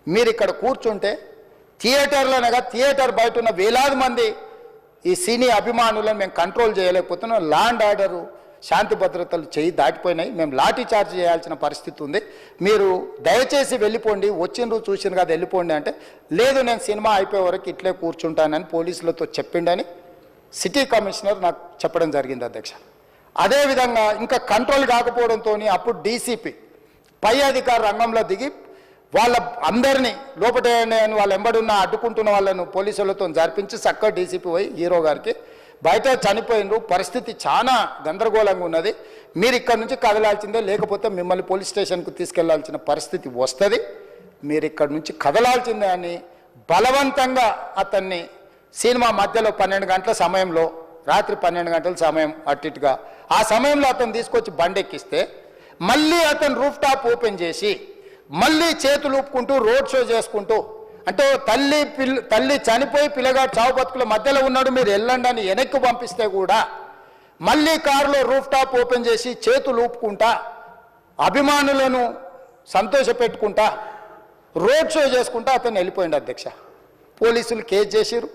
మీరు ఇక్కడ కూర్చుంటే థియేటర్లనగా థియేటర్ బయట ఉన్న వేలాది మంది ఈ సినీ అభిమానులను మేము కంట్రోల్ చేయలేకపోతున్నాం. ల్యాండ్ ఆర్డరు శాంతి భద్రతలు చేయి దాటిపోయినాయి. మేము లాఠీ చార్జ్ చేయాల్సిన పరిస్థితి ఉంది. మీరు దయచేసి వెళ్ళిపోండి, వచ్చిండ్రు చూసిన కదా వెళ్ళిపోండి అంటే, లేదు నేను సినిమా అయిపోయే వరకు ఇట్లే కూర్చుంటానని పోలీసులతో చెప్పిండని సిటీ కమిషనర్ నాకు చెప్పడం జరిగింది అధ్యక్ష. అదేవిధంగా ఇంకా కంట్రోల్ కాకపోవడంతో అప్పుడు డీసీపీ పై అధికార రంగంలో దిగి వాళ్ళ అందరినీ లోపల వాళ్ళ ఎంబడున్న అడ్డుకుంటున్న వాళ్ళను పోలీసులతో జరిపించి చక్కగా డీసీపీ పోయి హీరో గారికి బయట చనిపోయినరు, పరిస్థితి చాలా గందరగోళంగా ఉన్నది, మీరు ఇక్కడ నుంచి కదలాల్సిందే, లేకపోతే మిమ్మల్ని పోలీస్ స్టేషన్కు తీసుకెళ్లాల్సిన పరిస్థితి వస్తుంది, మీరు ఇక్కడ నుంచి కదలాల్సిందే అని బలవంతంగా అతన్ని సినిమా మధ్యలో 12 గంటల సమయంలో, రాత్రి 12 గంటల సమయం అట్టిట్టుగా ఆ సమయంలో అతను తీసుకొచ్చి బండెక్కిస్తే మళ్ళీ అతను రూఫ్ టాప్ ఓపెన్ చేసి మళ్ళీ చేతులు ఊపుకుంటూ రోడ్ షో చేసుకుంటూ, అంటే తల్లి చనిపోయి పిల్లగాడు చావు బతుకుల మధ్యలో ఉన్నాడు, మీరు వెళ్ళండి అని వెనక్కి పంపిస్తే కూడా మళ్ళీ కారులో రూఫ్ టాప్ ఓపెన్ చేసి చేతులు ఊపుకుంటా అభిమానులను సంతోషపెట్టుకుంటా రోడ్ షో చేసుకుంటా అతను వెళ్ళిపోయింది అధ్యక్ష. పోలీసులు కేసు చేసిరు,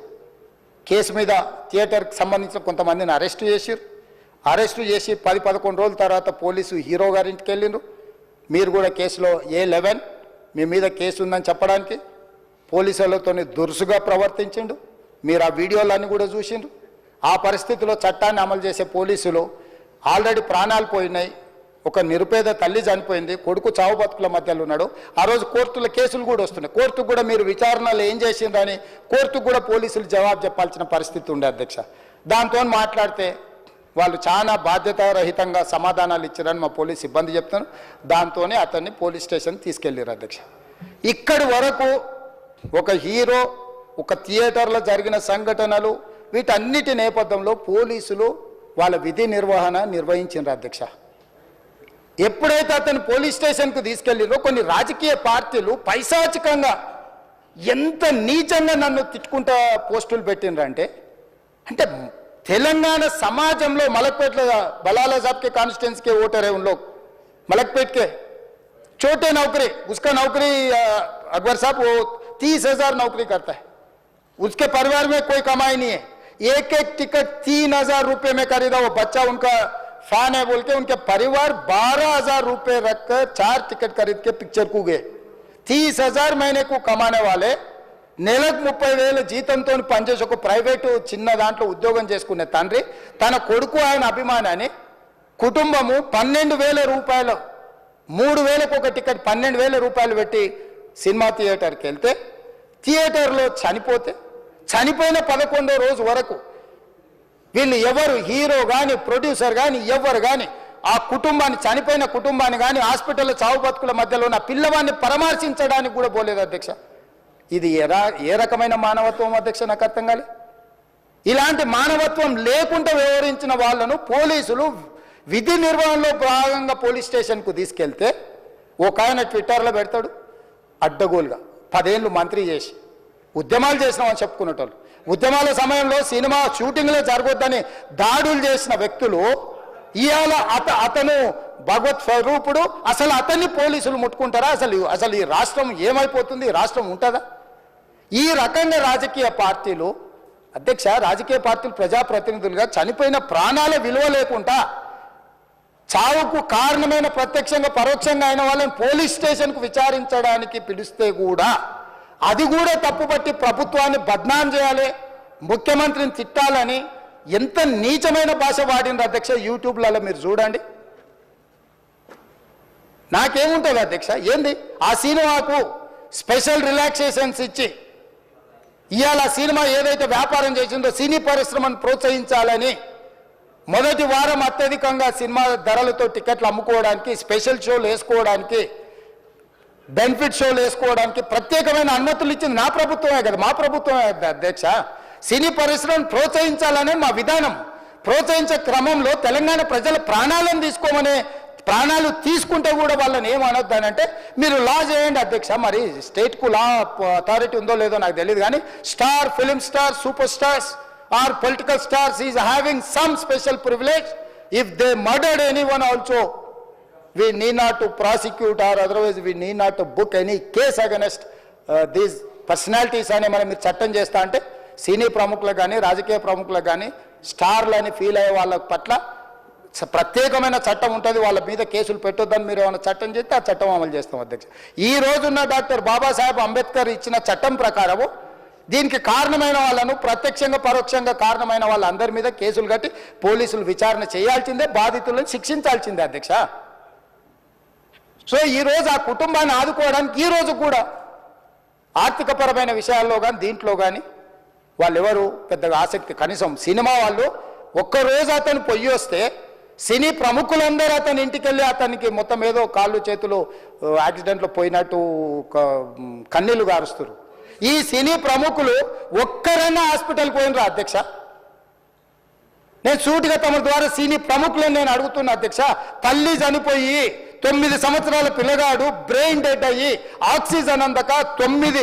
కేసు మీద థియేటర్కి సంబంధించిన కొంతమందిని అరెస్టు చేసిరు. అరెస్టు చేసి 10-11 రోజుల తర్వాత పోలీసు హీరో గారింటికి వెళ్ళిండ్రు. మీరు కూడా కేసులో A11 మీ మీద కేసు ఉందని చెప్పడానికి పోలీసులతో దురుసుగా ప్రవర్తించిండు. మీరు ఆ వీడియోలన్నీ కూడా చూసిండ్రు. ఆ పరిస్థితిలో చట్టాన్ని అమలు చేసే పోలీసులు ఆల్రెడీ ప్రాణాలు పోయినాయి, ఒక నిరుపేద తల్లి చనిపోయింది, కొడుకు చావు బతుకుల మధ్యలో ఉన్నాడు. ఆ రోజు కోర్టులో కేసులు కూడా వస్తున్నాయి. కోర్టుకు కూడా మీరు విచారణలు ఏం చేసిండ్రని కోర్టుకు కూడా పోలీసులు జవాబు చెప్పాల్సిన పరిస్థితి ఉండే అధ్యక్ష. దాంతో మాట్లాడితే వాళ్ళు చాలా బాధ్యతారహితంగా సమాధానాలు ఇచ్చారని మా పోలీస్ సిబ్బంది చెప్తాను. దాంతోనే అతన్ని పోలీస్ స్టేషన్ తీసుకెళ్ళారు అధ్యక్ష. ఇక్కడి వరకు ఒక హీరో, ఒక థియేటర్లో జరిగిన సంఘటనలు, వీటన్నిటి నేపథ్యంలో పోలీసులు వాళ్ళ విధి నిర్వహణ నిర్వహించారు అధ్యక్ష. ఎప్పుడైతే అతను పోలీస్ స్టేషన్కు తీసుకెళ్ళిరో కొన్ని రాజకీయ పార్టీలు పైశాచికంగా ఎంత నీచంగా నన్ను తిట్టుకుంటా పోస్టులు పెట్టినరంటే, అంటే तेलंगाना समाजंలో मलकपेट बलाला साहब के कॉन्स्टिट्यूंसी के वोटर है, उन लोग मलकपेट के छोटे नौकरी, उसका नौकरी अकबर साहब वो 30,000 नौकरी करता है, उसके परिवार में कोई कमाई नहीं है, एक टिकट 3,000 रुपये में खरीदा, वो बच्चा उनका फैन है बोल के उनके परिवार 12,000 रुपये रखकर 4 टिकट खरीद के पिक्चर को गए. 30,000 महीने को कमाने वाले నెలకు 30,000 జీతంతో పనిచేసి ఒక ప్రైవేటు చిన్న దాంట్లో ఉద్యోగం చేసుకునే తండ్రి తన కొడుకు ఆయన అభిమానాన్ని కుటుంబము 12,000 రూపాయలు 3,000కు ఒక టికెట్ 12,000 రూపాయలు పెట్టి సినిమా థియేటర్కి వెళ్తే థియేటర్లో చనిపోతే చనిపోయిన 11వ రోజు వరకు వీళ్ళు ఎవరు హీరో కానీ ప్రొడ్యూసర్ కానీ ఎవరు కానీ ఆ కుటుంబాన్ని చనిపోయిన కుటుంబాన్ని కానీ హాస్పిటల్లో చావు బతుకుల మధ్యలో ఉన్న పిల్లవాడిని పరామర్శించడానికి కూడా పోలేదు అధ్యక్ష. ఇది ఏ రకమైన మానవత్వం అధ్యక్ష నాకు అర్థం కాలే. ఇలాంటి మానవత్వం లేకుండా వ్యవహరించిన వాళ్ళను పోలీసులు విధి నిర్వహణలో భాగంగా పోలీస్ స్టేషన్కు తీసుకెళ్తే ఒక ఆయన ట్విట్టర్లో పెడతాడు అడ్డగోలుగా 10 ఏళ్ళు మంత్రి చేసి ఉద్యమాలు చేసినామని చెప్పుకునేటోళ్ళు, ఉద్యమాల సమయంలో సినిమా షూటింగ్లో జరగొద్దని దాడులు చేసిన వ్యక్తులు ఇవాళ అతను భగవత్ స్వరూపుడు, అసలు అతన్ని పోలీసులు ముట్టుకుంటారా? అసలు ఈ రాష్ట్రం ఏమైపోతుంది? ఈ రాష్ట్రం ఉంటుందా? ఈ రకంగా రాజకీయ పార్టీలు అధ్యక్ష, రాజకీయ పార్టీలు ప్రజాప్రతినిధులుగా చనిపోయిన ప్రాణాల విలువ లేకుండా చావుకు కారణమైన ప్రత్యక్షంగా పరోక్షంగా అయిన వాళ్ళని పోలీస్ స్టేషన్కు విచారించడానికి పిలిస్తే కూడా అది కూడా తప్పుపట్టి ప్రభుత్వాన్ని బద్నాం చేయాలి, ముఖ్యమంత్రిని తిట్టాలని ఎంత నీచమైన భాష వాడింది అధ్యక్ష. యూట్యూబ్లలో మీరు చూడండి. నాకేముంటుంది అధ్యక్ష, ఏంది ఆ సినిమాకు స్పెషల్ రిలాక్సేషన్స్ ఇచ్చి ఇవాళ సినిమా ఏదైతే వ్యాపారం చేసిందో సినీ పరిశ్రమను ప్రోత్సహించాలని మొదటి వారం అత్యధికంగా సినిమా ధరలతో టికెట్లు అమ్ముకోవడానికి, స్పెషల్ షోలు వేసుకోవడానికి, బెనిఫిట్ షోలు వేసుకోవడానికి ప్రత్యేకమైన అనుమతులు ఇచ్చింది నా ప్రభుత్వమే కదా, మా ప్రభుత్వమే అధ్యక్ష. సినీ పరిశ్రమను ప్రోత్సహించాలనే మా విధానం. ప్రోత్సహించే క్రమంలో తెలంగాణ ప్రజల ప్రాణాలను తీసుకోమనే, ప్రాణాలు తీసుకుంటే కూడా వాళ్ళని ఏమనొద్దానంటే మీరు లా చేయండి అధ్యక్ష. మరి స్టేట్కు లా అథారిటీ ఉందో లేదో నాకు తెలియదు, కానీ star, film star, superstars or political stars is having some special privilege. If they murdered anyone also we need not to prosecute or otherwise we need not to book any case against these personalities అని మనం మీరు చట్టం చేస్తా అంటే సినీ ప్రముఖులకు కానీ రాజకీయ ప్రముఖులకు కానీ స్టార్లు అని ఫీల్ అయ్యే వాళ్ళ పట్ల ప్రత్యేకమైన చట్టం ఉంటుంది, వాళ్ళ మీద కేసులు పెట్టొద్దని మీరు ఏమైనా చట్టం చేస్తే ఆ చట్టం అమలు చేస్తాం అధ్యక్ష. ఈ రోజున్న డాక్టర్ బాబాసాహెబ్ అంబేద్కర్ ఇచ్చిన చట్టం ప్రకారము దీనికి కారణమైన వాళ్ళను ప్రత్యక్షంగా పరోక్షంగా కారణమైన వాళ్ళందరి మీద కేసులు కట్టి పోలీసులు విచారణ చేయాల్సిందే, బాధితులను శిక్షించాల్సిందే అధ్యక్ష. సో ఈరోజు ఆ కుటుంబాన్ని ఆదుకోవడానికి ఈరోజు కూడా ఆర్థికపరమైన విషయాల్లో కానీ దీంట్లో కానీ వాళ్ళు ఎవరు పెద్దగా ఆసక్తి, కనీసం సినిమా వాళ్ళు ఒక్కరోజు అతను పొయ్యి వస్తే సినీ ప్రముఖులందరూ అతని ఇంటికి వెళ్ళి అతనికి మొత్తం ఏదో కాళ్ళు చేతులు యాక్సిడెంట్లో పోయినట్టు కన్నీళ్లు గారుస్తారు. ఈ సినీ ప్రముఖులు ఒక్కరైనా హాస్పిటల్కి పోయినరా అధ్యక్ష? నేను సూటిగా తమ ద్వారా సినీ ప్రముఖులను నేను అడుగుతున్నా అధ్యక్ష. తల్లి చనిపోయి 9 సంవత్సరాల పిల్లగాడు బ్రెయిన్ డెడ్ అయ్యి ఆక్సిజన్ అందక 20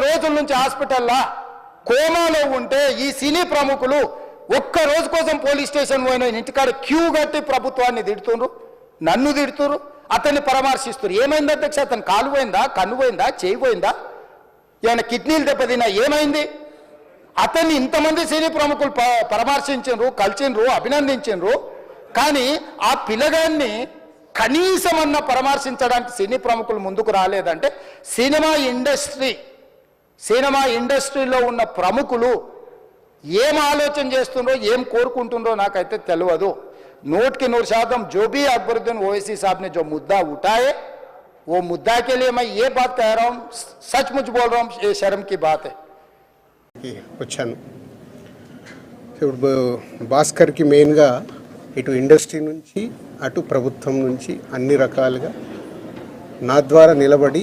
రోజుల నుంచి హాస్పిటల్లో కోమాలో ఉంటే ఈ సినీ ప్రముఖులు ఒక్క రోజు కోసం పోలీస్ స్టేషన్ పోయిన ఇంటికాడ క్యూ కట్టి ప్రభుత్వాన్ని తిడుతున్నారు, నన్ను తిడుతున్నారు, అతన్ని పరామర్శిస్తున్నారు. ఏమైంది అధ్యక్ష? అతను కాలు పోయిందా, కన్ను పోయిందా, చేయి పోయిందా, ఏమైనా కిడ్నీలు దెబ్బతిన్నా, ఏమైంది? అతన్ని ఇంతమంది సినీ ప్రముఖులు పరామర్శించరు, కలిసిండ్రు, అభినందించరు. కానీ ఆ పిల్లగాన్ని కనీసమన్న పరామర్శించడానికి సినీ ప్రముఖులు ముందుకు రాలేదంటే సినిమా ఇండస్ట్రీలో ఉన్న ప్రముఖులు ఏం ఆలోచన చేస్తుండ్రో, ఏం కోరుకుంటుండ్రో నాకైతే తెలియదు. 100% जो भी अकबरुद्दीन ओवैसी साहब ने जो मुद्दा उठाए वो मुद्दा के लिए मैं ये बात कह रहा हूँ, सचमुच बोल रहा हूँ, ये शर्म की बात है. వచ్చాను ఇప్పుడు భాస్కర్కి మెయిన్గా ఇటు ఇండస్ట్రీ నుంచి అటు ప్రభుత్వం నుంచి అన్ని రకాలుగా నా ద్వారా నిలబడి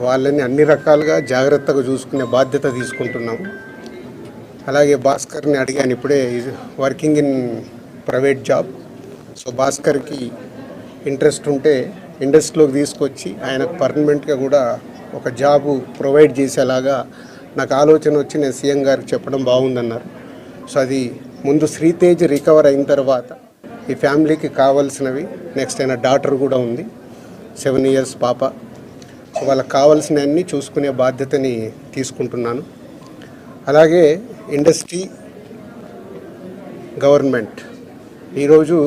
వాళ్ళని అన్ని రకాలుగా జాగ్రత్తగా చూసుకునే బాధ్యత తీసుకుంటున్నాము. అలాగే భాస్కర్ని అడిగాను, ఇప్పుడే working in private job. So భాస్కర్కి ఇంట్రెస్ట్ ఉంటే ఇండస్ట్రీలోకి తీసుకొచ్చి ఆయనకు పర్మనెంట్గా కూడా ఒక జాబు ప్రొవైడ్ చేసేలాగా నాకు ఆలోచన వచ్చి నేను సీఎం గారికి చెప్పడం బాగుందన్నారు. సో అది ముందు శ్రీతేజ్ రికవర్ అయిన తర్వాత ఈ ఫ్యామిలీకి కావాల్సినవి, నెక్స్ట్ అయిన డాటర్ కూడా ఉంది, 7 years పాప. సో వాళ్ళకి కావాల్సినవన్నీ చూసుకునే బాధ్యతని తీసుకుంటున్నాను. అలాగే ఇండస్ట్రీ, గవర్నమెంట్, ఈరోజు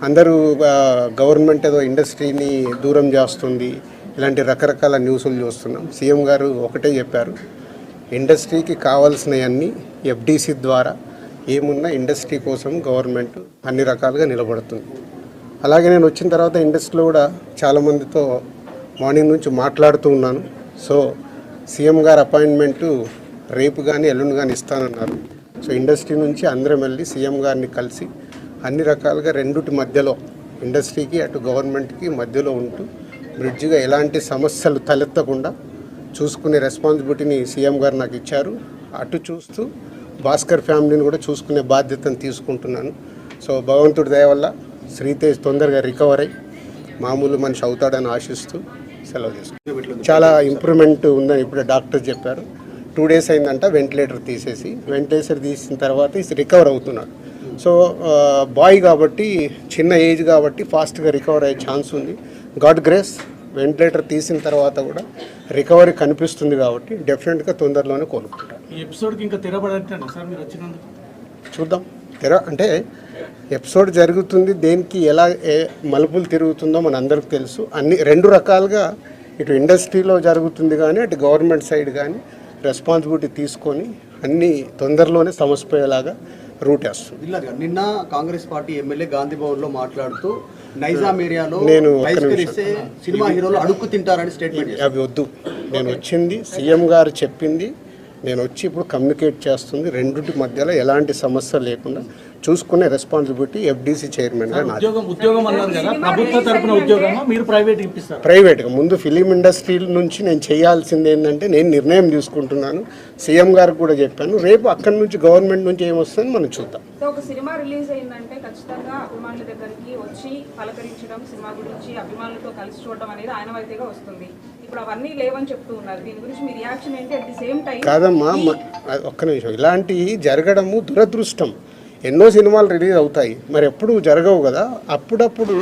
అందరూ గవర్నమెంట్ ఏదో ఇండస్ట్రీని దూరం చేస్తుంది, ఇలాంటి రకరకాల న్యూస్లు చూస్తున్నాం. సీఎం గారు ఒకటే చెప్పారు, ఇండస్ట్రీకి కావాల్సినవన్నీ ఎఫ్డీసీ ద్వారా ఏమున్నా ఇండస్ట్రీ కోసం గవర్నమెంట్ అన్ని రకాలుగా నిలబడుతుంది. అలాగే నేను వచ్చిన తర్వాత ఇండస్ట్రీలో కూడా చాలామందితో మార్నింగ్ నుంచి మాట్లాడుతూ ఉన్నాను. సో సీఎం గారు అపాయింట్మెంటు రేపు కానీ ఎల్లుండి కానీ ఇస్తానన్నారు. సో ఇండస్ట్రీ నుంచి అందరం వెళ్ళి సీఎం గారిని కలిసి అన్ని రకాలుగా రెండుటి మధ్యలో, ఇండస్ట్రీకి అటు గవర్నమెంట్కి మధ్యలో ఉంటూ బ్రిడ్జిగా ఎలాంటి సమస్యలు తలెత్తకుండా చూసుకునే రెస్పాన్సిబిలిటీని సీఎం గారు నాకు ఇచ్చారు. అటు చూస్తూ భాస్కర్ ఫ్యామిలీని కూడా చూసుకునే బాధ్యతను తీసుకుంటున్నాను. సో భగవంతుడి దయ వల్ల శ్రీతేజ్ తొందరగా రికవర్ అయ్యి మామూలు మనిషి అవుతాడని ఆశిస్తూ సెలవు తీసుకుంటాను. చాలా ఇంప్రూవ్మెంట్ ఉందని ఇప్పుడే డాక్టర్ చెప్పారు. 2 days అయిందంట వెంటిలేటర్ తీసిన తర్వాత రికవర్ అవుతున్నాడు. సో బాయ్ కాబట్టి, చిన్న ఏజ్ కాబట్టి ఫాస్ట్గా రికవర్ అయ్యే ఛాన్స్ ఉంది. గాడ్ గ్రేస్, వెంటిలేటర్ తీసిన తర్వాత కూడా రికవరీ కనిపిస్తుంది కాబట్టి డెఫినెట్గా తొందరలోనే కోలుకుంటారు. ఈ ఎపిసోడ్కి ఇంకా తెరపడట్లేదు సార్ మీరు వచ్చినందుకు? చూద్దాం. అంటే ఎపిసోడ్ జరుగుతుంది, దేనికి ఎలా మలుపులు తిరుగుతుందో మన అందరికి తెలుసు. అన్ని 2 రకాలుగా ఇటు ఇండస్ట్రీలో జరుగుతుంది కానీ అటు గవర్నమెంట్ సైడ్ కానీ రెస్పాన్సిబిలిటీ తీసుకొని అన్ని తొందరలోనే సమసిపోయేలాగా రూట్ వేస్తుంది. నిన్న కాంగ్రెస్ పార్టీ ఎమ్మెల్యే గాంధీ భవన్లో మాట్లాడుతూ నైజాం ఏరియాలో నేను సినిమా హీరోలు అడుక్కు తింటారని స్టేట్మెంట్. అవి వద్దు, నేను వచ్చింది సీఎం గారు చెప్పింది, నేను వచ్చి ఇప్పుడు కమ్యూనికేట్ చేస్తుంది. రెండింటి మధ్యలో ఎలాంటి సమస్య లేకుండా చూసుకునే రెస్పాన్సిబిలిటీ ఎఫ్డీసీ చైర్మన్గా నాది. ప్రైవేట్గా ముందు ఫిలిం ఇండస్ట్రీ నుంచి నేను చేయాల్సింది ఏంటంటే నేను నిర్ణయం తీసుకుంటున్నాను. సీఎం గారికి కూడా చెప్పాను, రేపు అక్కడి నుంచి గవర్నమెంట్ నుంచి ఏమొస్తుందని మనం చూద్దాం. ఒక సినిమా రిలీజ్ అయిందంటే ఖచ్చితంగా అభిమానుల దగ్గరికి వచ్చి పలకరించడం, సినిమా గురించి అభిమానులతో కలిసి చూడడం అనేది ఆనవాయితీగా వస్తుంది. ఇప్పుడు అవన్నీ లేవని చెప్తూ ఉన్నారు. దీని గురించి మీ రియాక్షన్ ఏంటి? అట్ ది సేమ్ టైం కాదమ్మా, ఒక్క నిమిషం, ఇలాంటివి జరగడము దురదృష్టం. ఎన్నో సినిమాలు రిలీజ్ అవుతాయి, మరి ఎప్పుడు జరగవు కదా. అప్పుడప్పుడు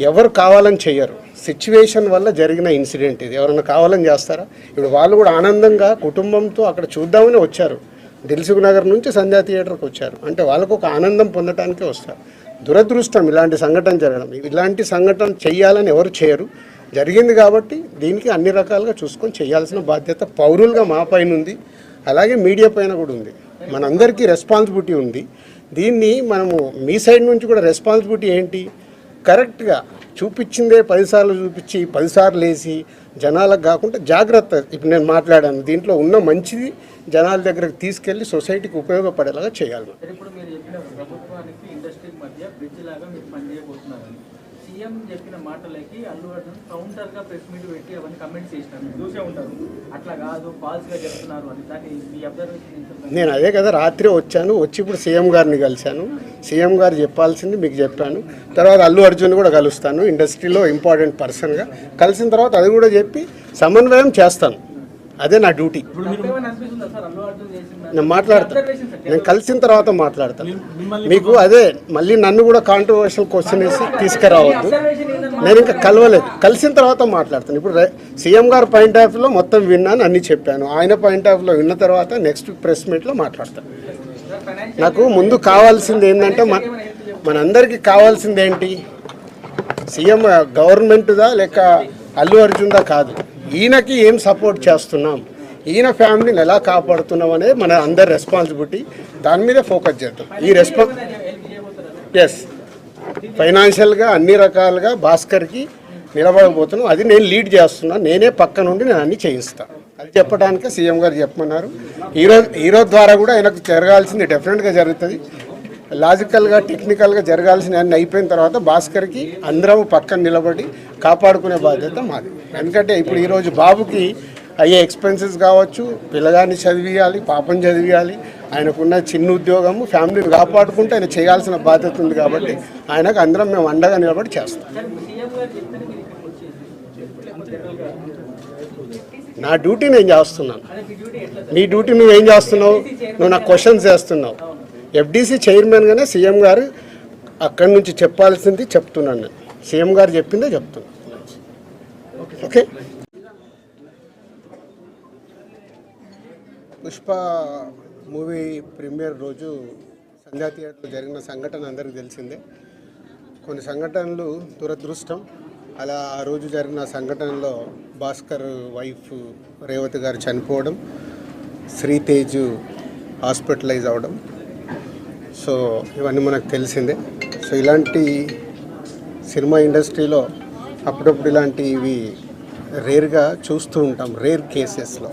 ఎవరు కావాలని చెయ్యరు, సిచ్యువేషన్ వల్ల జరిగిన ఇన్సిడెంట్ ఇది. ఎవరైనా కావాలని చేస్తారా? ఇప్పుడు వాళ్ళు కూడా ఆనందంగా కుటుంబంతో అక్కడ చూద్దామని వచ్చారు, దిల్సుఖ్ నగర్ నుంచి సంధ్యా థియేటర్కి వచ్చారు అంటే వాళ్ళకు ఒక ఆనందం పొందటానికే వస్తారు. దురదృష్టం ఇలాంటి సంఘటన జరగడం. ఇలాంటి సంఘటన చెయ్యాలని ఎవరు చేయరు, జరిగింది కాబట్టి దీనికి అన్ని రకాలుగా చూసుకొని చేయాల్సిన బాధ్యత పౌరులుగా మా పైన ఉంది, అలాగే మీడియా పైన కూడా ఉంది. మనందరికీ రెస్పాన్సిబిలిటీ ఉంది. దీన్ని మనము మీ సైడ్ నుంచి కూడా రెస్పాన్సిబిలిటీ ఏంటి, కరెక్ట్గా చూపించిందే 10 సార్లు చూపించి 10 సార్లు వేసి జనాలకు కాకుండా జాగ్రత్త. ఇప్పుడు నేను మాట్లాడాను, దీంట్లో ఉన్న మంచిది జనాల దగ్గరకు తీసుకెళ్ళి సొసైటీకి ఉపయోగపడేలాగా చేయాలి. ఇప్పుడు మీరు చెప్పిన ప్రభుత్వానికి ఇండస్ట్రీకి మధ్య బ్రిడ్జ్ లాగా మీరు పనిచేయబోతున్నారని సీఎం చెప్పిన మాటలకి అల్లు అర్జున్ కౌంటర్గా ప్రెస్ మీట్ పెట్టి అవన్నీ కమెంట్స్ చేసినారు, మీరు చూసే ఉంటారు. అట్లా కాదు, ఫాల్స్గా చెప్తున్నారు అని దాన్ని మీ అబ్జర్వేషన్. నేను అదే కదా రాత్రి వచ్చాను, వచ్చి ఇప్పుడు సీఎం గారిని కలిశాను. సీఎం గారు చెప్పాల్సింది మీకు చెప్పాను. తర్వాత అల్లు అర్జున్ కూడా కలుస్తాను, ఇండస్ట్రీలో ఇంపార్టెంట్ పర్సన్గా. కలిసిన తర్వాత అది కూడా చెప్పి సమన్వయం చేస్తాను. అదే నా డ్యూటీ. నేను మాట్లాడతాను, నేను కలిసిన తర్వాత మాట్లాడతాను. మీకు అదే మళ్ళీ నన్ను కూడా కాంట్రవర్షియల్ క్వశ్చన్ వేసి తీసుకురావద్దు. నేను ఇంకా కలవలేదు, కలిసిన తర్వాత మాట్లాడతాను. ఇప్పుడు సీఎం గారు పాయింట్ ఆఫ్ వ్యూలో మొత్తం విన్నాను, అన్నీ చెప్పాను. ఆయన పాయింట్ ఆఫ్ వ్యూలో విన్న తర్వాత నెక్స్ట్ ప్రెస్ మీట్లో మాట్లాడతాను. నాకు ముందు కావాల్సింది ఏంటంటే మనందరికీ కావాల్సింది ఏంటి, సీఎం గవర్నమెంట్దా లేక అల్లు అర్జున్దా కాదు, ఈయనకి ఏం సపోర్ట్ చేస్తున్నాం, ఈయన ఫ్యామిలీని ఎలా కాపాడుతున్నాం అనేది మన అందరి రెస్పాన్సిబిలిటీ. దాని మీద ఫోకస్ చేద్దాం. ఈ ఎస్ ఫైనాన్షియల్గా అన్ని రకాలుగా భాస్కర్కి నిలబడబోతున్నాం. అది నేను లీడ్ చేస్తున్నాను, నేనే పక్క నుండి నేను అన్ని చేయిస్తాను. అది చెప్పడానికే సీఎం గారు చెప్పమన్నారు. ఈరోజు ద్వారా కూడా ఆయనకు జరగాల్సింది డెఫినెట్గా జరుగుతుంది. లాజికల్గా టెక్నికల్గా జరగాల్సిన అన్ని అయిపోయిన తర్వాత భాస్కర్కి అందరం పక్కన నిలబడి కాపాడుకునే బాధ్యత మాది. ఎందుకంటే ఇప్పుడు ఈరోజు బాబుకి అయ్యే ఎక్స్పెన్సెస్ కావచ్చు, పిల్లగాన్ని చదివియాలి, పాపం చదివియాలి, ఆయనకున్న చిన్న ఉద్యోగము, ఫ్యామిలీని కాపాడుకుంటే ఆయన చేయాల్సిన బాధ్యత ఉంది. కాబట్టి ఆయనకు అందరం మేము అండగా నిలబడి చేస్తాం. నా డ్యూటీ నేను చేస్తున్నాను, నీ డ్యూటీ నువ్వేం చేస్తున్నావు? నువ్వు నాకు క్వశ్చన్స్ చేస్తున్నావు. ఎఫ్డీసీ చైర్మన్గానే సీఎం గారు అక్కడి నుంచి చెప్పాల్సింది చెప్తున్నాను. నేను సీఎం గారు చెప్పిందే చెప్తున్నాను. ఓకే. పుష్ప మూవీ ప్రీమియర్ రోజు సంధ్యా థియేటర్లో జరిగిన సంఘటన అందరికీ తెలిసిందే. కొన్ని సంఘటనలు దురదృష్టం. అలా ఆ రోజు జరిగిన సంఘటనలో భాస్కర్ వైఫ్ రేవతి గారు చనిపోవడం, శ్రీతేజ్ హాస్పిటలైజ్ అవ్వడం, సో ఇవన్నీ మనకు తెలిసిందే. సో ఇలాంటి సినిమా ఇండస్ట్రీలో అప్పుడప్పుడు ఇలాంటివి రేర్గా చూస్తూ ఉంటాం, రేర్ కేసెస్లో.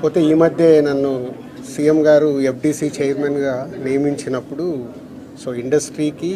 పోతే ఈ మధ్య నన్ను సీఎం గారు ఎఫ్డీసీ చైర్మన్గా నియమించినప్పుడు సో ఇండస్ట్రీకి